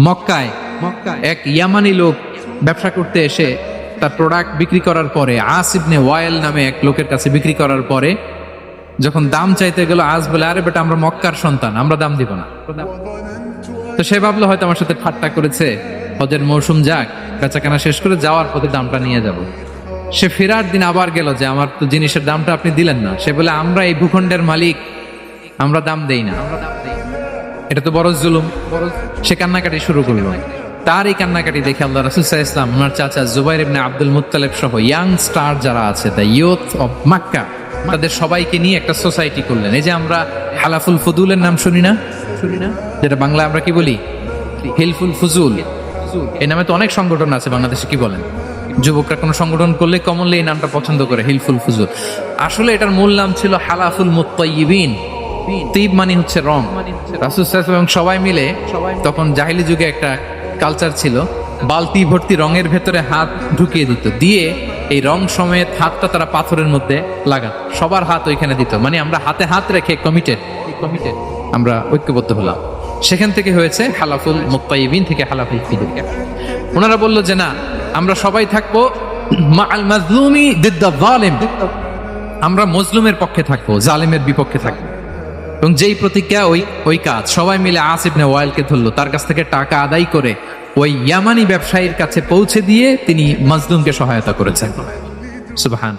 মক্কায় এক ইয়ামানি লোক ব্যবসা করতে এসে তার প্রোডাক্ট বিক্রি করার পরে আস ইবনে ওয়াইল নামে এক লোকের কাছে বিক্রি করার পরে যখন দাম চাইতে গেল, আস বলে, আরে বেটা, আমরা মক্কার সন্তান, আমরা দাম দিব না। তো সে ভাবলো হয়তো আমার সাথে ঠাট্টা করেছে, হজের মৌসুম যাক, বেচাকেনা শেষ করে যাওয়ার পথে দামটা নিয়ে যাব। সে ফেরার দিন আবার গেল যে আমার তো জিনিসের দামটা আপনি দিলেন না। সে বলে, আমরা এই ভূখণ্ডের মালিক, আমরা দাম দেই না, এটা তো বড় জুলুম। সে কান্নাকাটি শুরু করলো। তার এই কান্নাকাটি দেখে আল্লাহ রাসূল সাল্লাল্লাহু আলাইহি ওয়াসাল্লাম, ওনার চাচা জুবাইর ইবনে আব্দুল মুত্তালিব সহ ইয়াং স্টার যারা আছে, দ্য ইয়ুথ অফ মক্কা, তাদের সবাইকে নিয়ে একটা সোসাইটি করলেন। এই যে আমরা হালাফুল ফুদুলের নাম শুনি না, যেটা বাংলা আমরা কি বলি, হিলফুল ফুজুল, এই নামে তো অনেক সংগঠন আছে বাংলাদেশে। কি বলেন, যুবকরা কোনো সংগঠন করলে কমনলি এই নামটা পছন্দ করে, হিলফুল ফুজুল। আসলে এটার মূল নাম ছিল হালাফুল মুত্তাইয়িবিন। তিব মানে হচ্ছে রং। রাসূল সাল্লাল্লাহু আলাইহি ওয়াসাল্লাম সবাই মিলে, তখন জাহিলি যুগে একটা কালচার ছিল, বালতি ভর্তি রঙের ভেতরে হাত ঢুকিয়ে দিত, দিয়ে এই রং সমেত হাতটা তারা পাথরের মধ্যে লাগাত, সবার হাত ওইখানে দিত। মানে আমরা হাতে হাত রেখে কমিটেড, আমরা ঐক্যবদ্ধ হলাম। সেখান থেকে হয়েছে হালাফুল মুত্তাইয়িবিন থেকে হালাফুল ফুদুল। ওনারা বলল যে না, আমরা সবাই থাকবো মাআল মাজলুমি দিদ্দা যালিম, আমরা মজলুমের পক্ষে থাকবো, জালেমের বিপক্ষে থাকবো। এবং যেই প্রতিজ্ঞা ওই কাজ, সবাই মিলে আস ইবনে ওয়াইলকে ধরলো, তার কাছ থেকে টাকা আদায় করে ওই ইয়ামানি ব্যবসায়ীর কাছে পৌঁছে দিয়ে তিনি মাজলুমকে সহায়তা করেছেন। সুবহান।